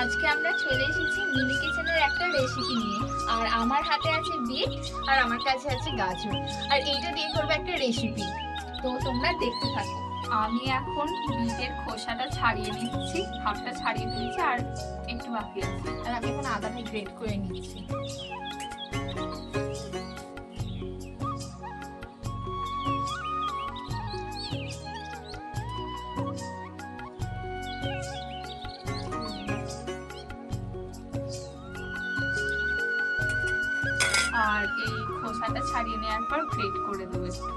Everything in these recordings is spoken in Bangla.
আজকে আমরা চলে এসেছি মিনি কিচেনের একটা রেসিপি নিয়ে। আর আমার হাতে আছে বিট, আর আমার কাছে আছে গাজর, আর এইটা দিয়ে করবো একটা রেসিপি। তো তোমরা দেখতে থাকো। আমি এখন বিটের খোসাটা ছাড়িয়ে নিচ্ছি, হাফটা ছাড়িয়ে দিয়েছি আর একটু বাকি আছে। আর আমি এখন আদাটা গ্রেট করে নিচ্ছি। আর এই খোসাটা ছাড়িয়ে নেওয়ার পর গ্রেট করে দেবো একটু।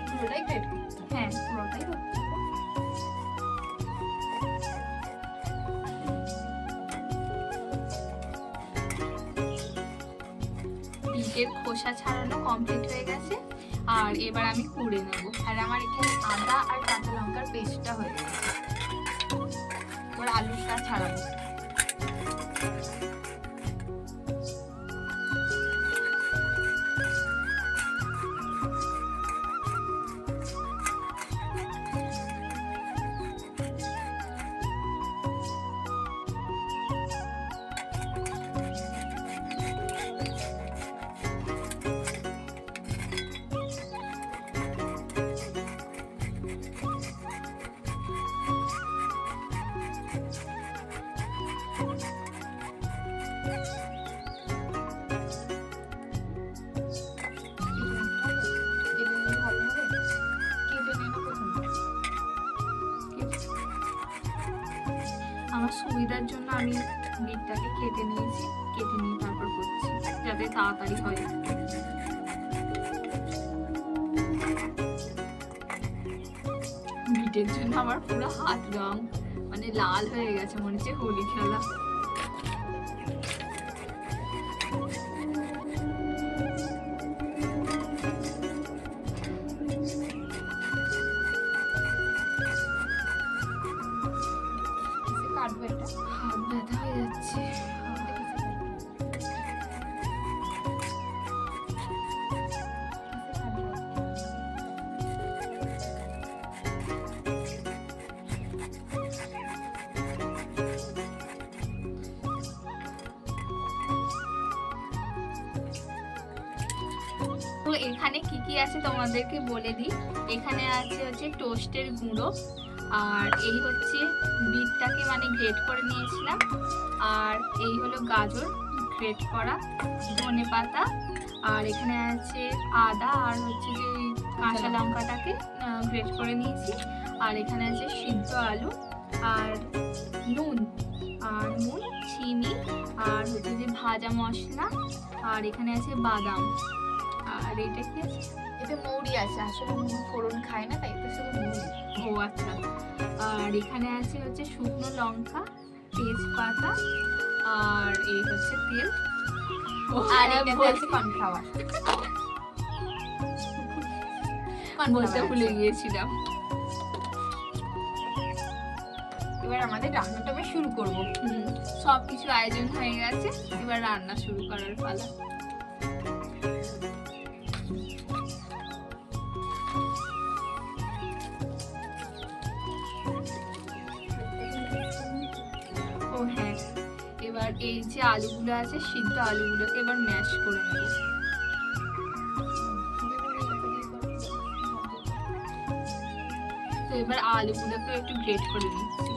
পুরোটাই গ্রেট করতে হবে? হ্যাঁ, পুরোটাই করতে হবে। বিটের খোসা ছাড়ানো কমপ্লিট হয়ে গেছে, আর এবার আমি কুড়ে নেব। আর আমার এখানে আদা আর কাঁচা লঙ্কার পেস্টটা হয়ে গেছে। এবার আলুটা ছাড়াবো। আমার সুবিধার জন্য আমি বিটটাকে কেটে নিয়েছি, কেটে নিয়ে তারপর করছি যাতে তাড়াতাড়ি হয়। বিটের জন্য আমার পুরো হাত রং মানে লাল হয়ে গেছে, মনে হচ্ছে হোলি খেলা। হাত ব্যথা হয়ে যাচ্ছে। তো এখানে কি কি আছে তোমাদেরকে বলে দিই। এখানে আছে হচ্ছে টোস্টের গুঁড়ো, আর এই হচ্ছে বিটটাকে মানে গ্রেট করে নিয়েছিলাম, আর এই হলো গাজর গ্রেট করা, ধনেপাতা, আর এখানে আছে আদা, আর হচ্ছে যে কাঁচা লঙ্কাটাকে গ্রেট করে নিয়েছি, আর এখানে আছে সিদ্ধ আলু, আর নুন, চিনি, আর হচ্ছে যে ভাজা মশলা, আর এখানে আছে বাদাম, আর এটা কি আছে? এটা মৌরি আছে, আসলে ফোড়ন খায় না তাই তো শুধু মৌরি। ও আচ্ছা। আর এখানে আছে হচ্ছে শুকনো লঙ্কা, তেজপাতা, আর এই হচ্ছে তেল, আর এটা আছে কর্নফ্লাওয়ার। বলতে ভুলে গিয়েছিলাম। এবার আমাদের রান্নাটা আমি শুরু করবো। সবকিছু আয়োজন হয়ে গেছে, এবার রান্না শুরু করার পালা। ও হ্যাঁ, এবার এই যে আলুগুলো আছে, সিদ্ধ আলুগুলোকে এবার ম্যাশ করে নেব। তো এবার আলুগুলোকে একটু গ্রেট করে নিচ্ছি।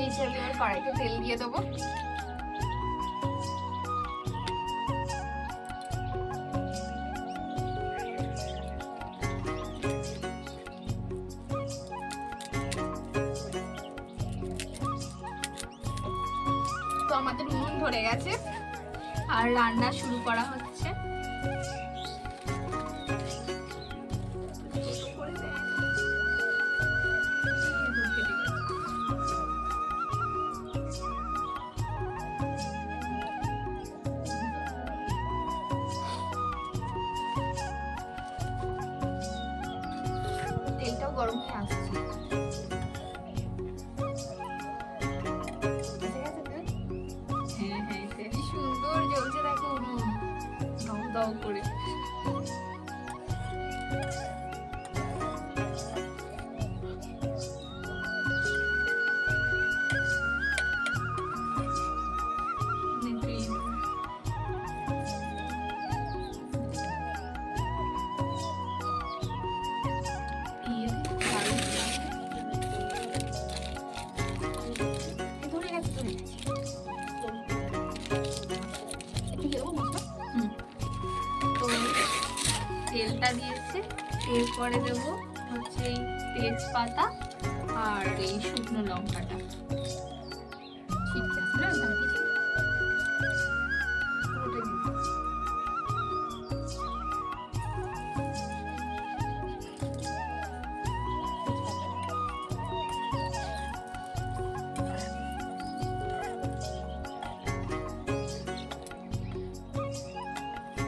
নিয়েছি আমি এবার কড়াইতে তেল দিয়ে দেবো। তো আমাদের উনুন ধরে গেছে আর রান্না শুরু করা হচ্ছে। তেলটাও গরম হয়ে আসছে। হ্যাঁ হ্যাঁ, কি সুন্দর জ্বলছে দেখো উনুন দাও দাও করে। তেলটা দিয়েছে, এরপরে দেবো হচ্ছে এই তেজপাতা আর এই শুকনো লঙ্কাটা। ঠিক আছে না,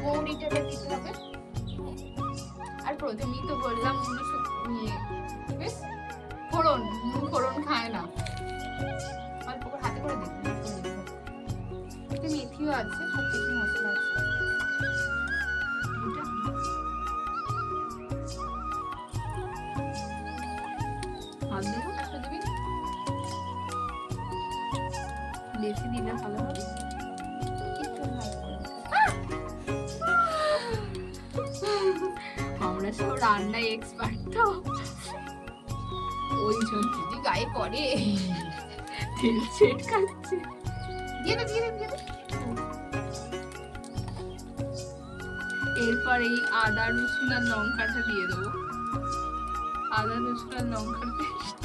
মৌরিটা দিতে হবে। আর প্রথমেই তো বললাম বেশ ফোড়ন, ফোড়ন খায় না, অল্প করে হাতে করে দেখুন। মেথিও আছে, সব কিছু মশলা আছে। হাত দেবো, একটা দেবি, বেশি দিলে ভালো হবে। আমরা সব রান্নায় এক্সপার্ট, তো ওই জন্য দিদি গায়ে পড়ে তেল সেট খাচ্ছে। দিয়ে দে দিয়ে দে দিয়ে দে। এরপর এই আদা রসুন আর লঙ্কাটা দিয়ে দেবো। আদা রসুন আর লঙ্কার পেস্ট।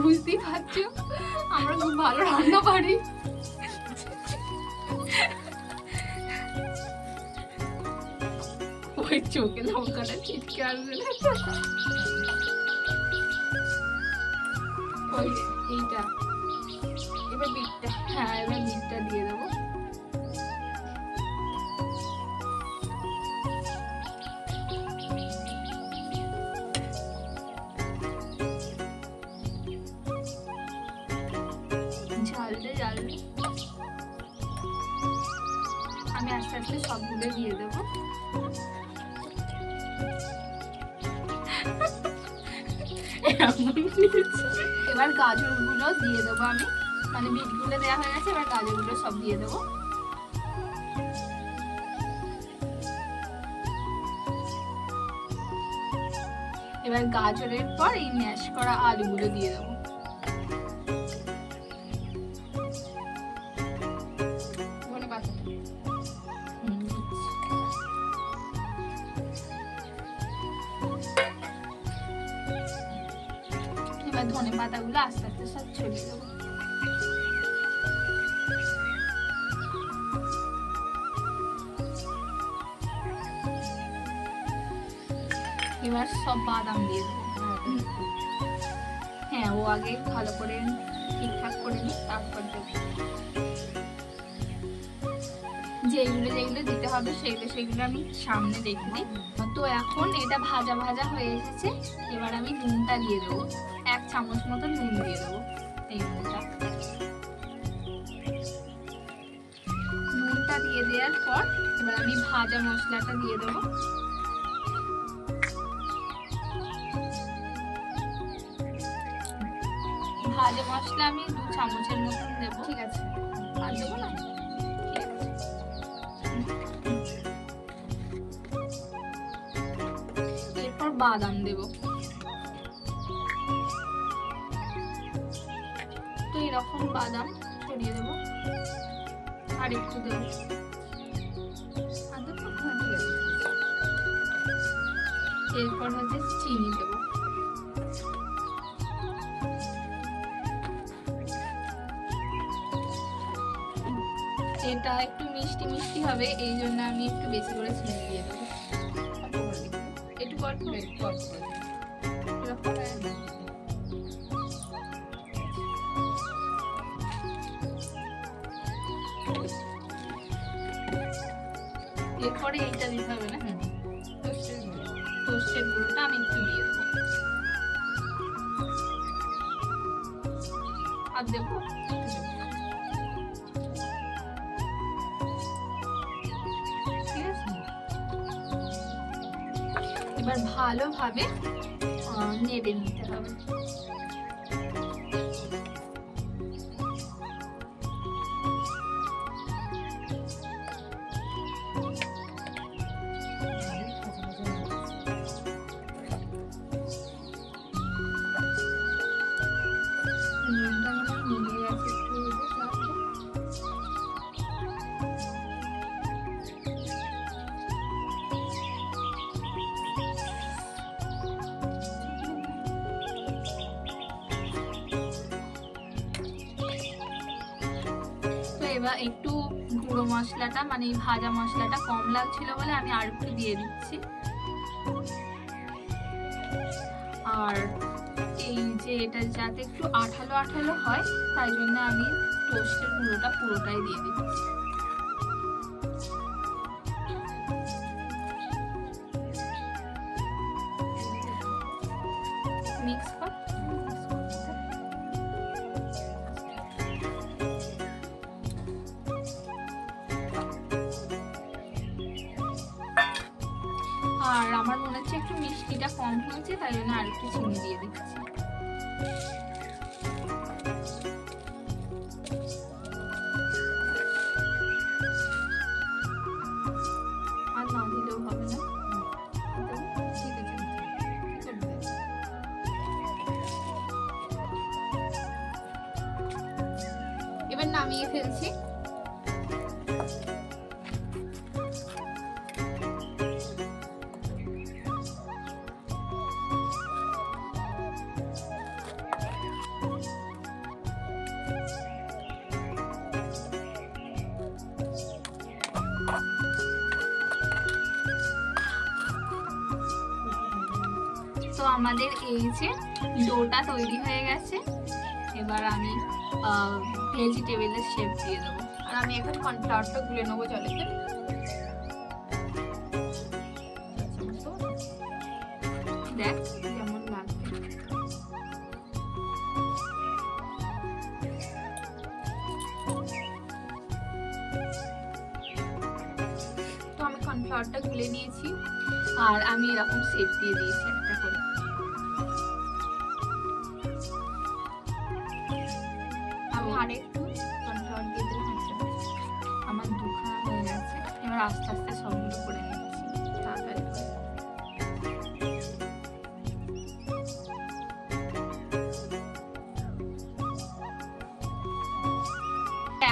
বুঝতেই পারছো আমরা খুব ভালো রান্না পারি। ওই চোখে লঙ্কাটা ছিটকে আসবে না। ওই এইটা এবার বিটটা, হ্যাঁ এবার বিটটা দিয়ে দেবো। আমি আস্তে আস্তে সবগুলো দিয়ে দেবো। এবার গাজরগুলো দিয়ে দেবো আমি, মানে বিটগুলো দেওয়া হয়ে গেছে, এবার গাজরগুলো সব দিয়ে দেবো। এবার গাজরের পর এই ম্যাশ করা আলুগুলো দিয়ে দেবো। এবার ধনে পাতাগুলো আস্তে আস্তে সব ছড়িয়ে দেবো। এবার সব বাদাম দিয়ে দেবো। হ্যাঁ, ও আগে ভালো করে ঠিকঠাক করে নিই, তারপর দেবো। যেগুলো যেগুলো দিতে হবে সেগুলো আমি সামনে রেখে দিই। তো এখন এটা ভাজা ভাজা হয়ে এসেছে, এবার আমি নুনটা দিয়ে দেবো। 1 চামচ মতো নুন দিয়ে দেবো। এই নুনটা দিয়ে দেওয়ার পর এবার আমি ভাজা মশলাটা দিয়ে দেবো। ভাজা মশলা আমি 2 চামচের মতন দেবো। ঠিক আছে, আর দেবো না? ঠিক আছে। এরপর বাদাম দেবো। তো এরকম বাদাম ছড়িয়ে দেবো, আর একটু দেবো। আর দেবো? হ্যাঁ, ঠিক আছে। এরপর হচ্ছে চিনি দেবো। এটা একটু মিষ্টি মিষ্টি হবে, এই জন্য আমি একটু বেশি করে চিনি দিয়ে দেবো। একটু অল্প একটু অল্প করে দিই। এরকম। এরপরে এইটা দিতে হবে না, টোস্টের গুঁড়োটা আমি একটু দিয়ে দেবো। আর দেবো, ঠিক আছে। এবার ভালোভাবে নেড়ে নিতে হবে। নুনটা মনে হয় মিলিয়ে গেছে, একটু দেখো। তো এবার একটু গুঁড়ো মশলাটা মানে ভাজা মশলাটা কম লাগছিল বলে আমি আর একটু দিয়ে দিচ্ছি। আর এই যে এটা যাতে একটু আঠালো আঠালো হয়, তাই জন্য আমি টোস্টের গুঁড়োটা পুরোটাই দিয়ে দিচ্ছি। মিক্স কর। আর আমার মনে হচ্ছে একটু মিষ্টিটা কম হয়েছে, তাই জন্য আর একটু চিনি দিয়ে দিচ্ছি। আর না দিলেও হবে না। ঠিক আছে, এবার নামিয়ে ফেলছি। তো আমাদের এই যে ডোটা তৈরি হয়ে গেছে, এবার আমি ভেজিটেবলের শেপ দিয়ে দেবো। আর আমি এখন কর্নফ্লাওয়ারটা গুলে নেবো জলেতে। দেখ কেমন লাগবে। তো আমি কর্নফ্লাওয়ারটা গুলে নিয়েছি। আর আমি এরকম শেপ দিয়ে দিয়েছি একটা করে। আমি আরেকটু কর্নফ্লাওয়ার দিয়ে দিলাম। আমার দুখানা হয়ে গেছে, এবার আস্তে আস্তে সবগুলো করে নিচ্ছি তাড়াতাড়ি করে।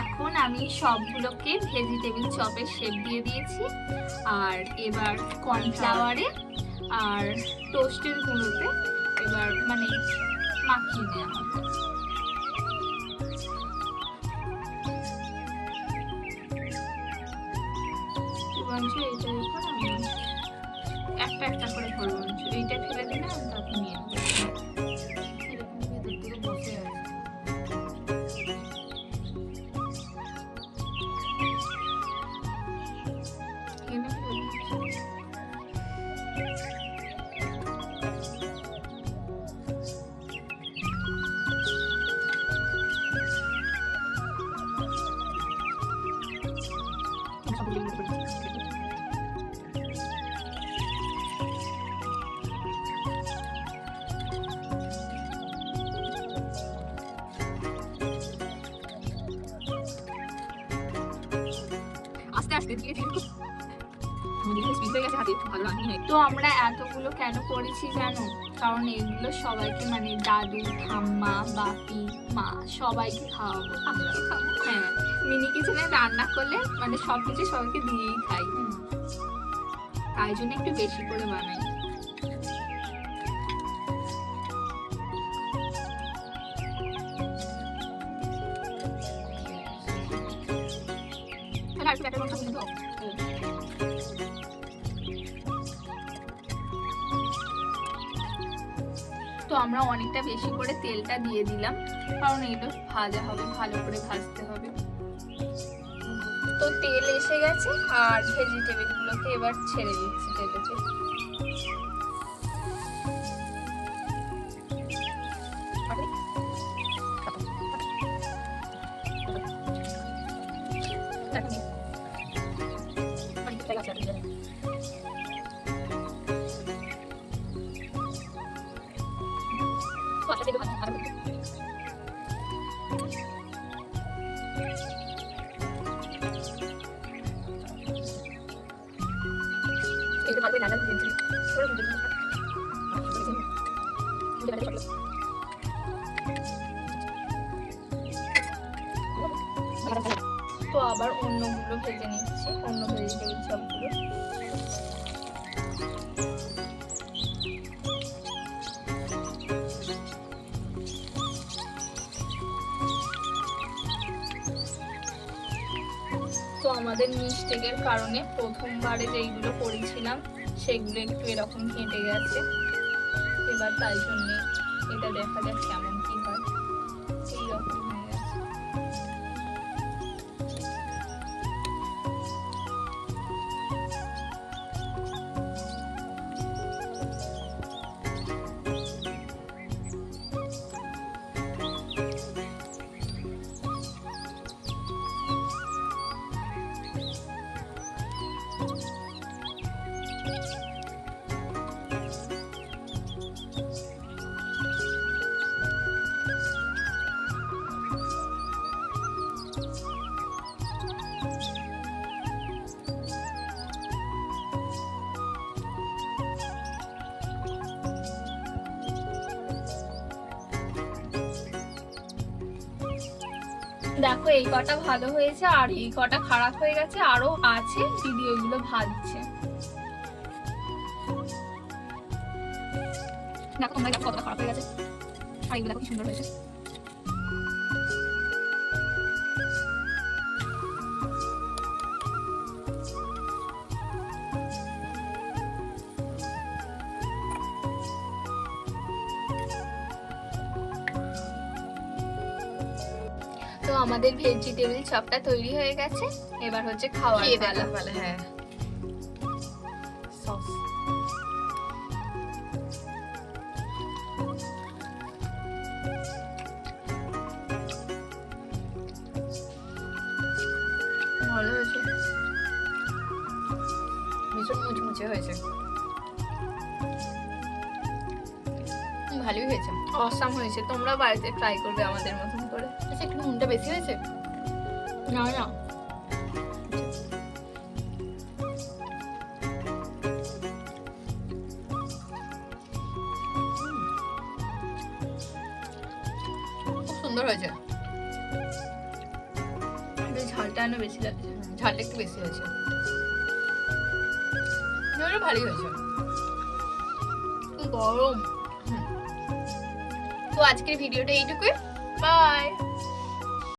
এখন আমি সবগুলোকে ভেজিটেবল চপের শেপ দিয়ে দিয়েছি। আর এবার কর্নফ্লাওয়ারে আর টোস্টের গুঁড়োতে এবার মানে মাখিয়ে নেওয়া হবে। বঞ্চু এইটার উপর আমি একটা একটা করে করবো। বঞ্চু এইটা ফেলে দিলে আমি তারপর নিয়ে নেবো। এরকম ভেতর থেকে বসে আছে। এনে ফেলে দিচ্ছি। তো আমরা এতগুলো কেন করেছি জানো? কারণ এগুলো সবাইকে মানে দাদু, ঠাম্মা, বাপি, মা সবাইকে খাওয়াবো। হ্যাঁ, মিনি কিচেনে রান্না করলে মানে সবকিছু সবাইকে দিয়েই খাই, তাই জন্য একটু বেশি করে বানাই। তো আমরা অনেকটা বেশি করে তেলটা দিয়ে দিলাম, কারণ এগুলো ভাজা হবে, ভালো করে ভাজতে হবে। তো তেল এসে গেছে আর ভেজিটেবল গুলোকে এবার ছেড়ে দিচ্ছি তেলেতে। তো আবার অন্যগুলো ভেজে নিচ্ছি, অন্য ভেজিটেবল সবগুলো। তো আমাদের মিস্টেকের কারণে প্রথমবারে যেইগুলো করেছিলাম সেগুলো একটু এরকম কেটে গেছে, এবার তাই জন্য এটা দেখা যাক কেমন কি হয়। এইরকম হয়ে গেছে। দেখো এই কটা ভালো হয়েছে আর এই কটা খারাপ হয়ে গেছে, আরো আছে, দিদি ওইগুলো ভাজছে। দেখো তোমরা দেখো কতটা খারাপ হয়ে গেছে, আর এগুলো দেখো কি সুন্দর হয়েছে। তো আমাদের ভেজিটেবল চপটা তৈরি হয়ে গেছে, এবার হচ্ছে খাওয়ার পালা। হ্যাঁ, সস ভালো হয়েছে, ভীষণ মুচমুচে হয়েছে, ভালোই হয়েছে, অসাম হয়েছে। তোমরা বাড়িতে ট্রাই করবে আমাদের মতন করে। আচ্ছা একটু নুনটা বেশি হয়েছে? না না, খুব সুন্দর হয়েছে, ঝালটা আরো বেশি লাগছে। ঝালটা একটু বেশি হয়েছে, ভালোই হয়েছে। গরম। তো আজকের ভিডিওটা এইটুকুই, বাই।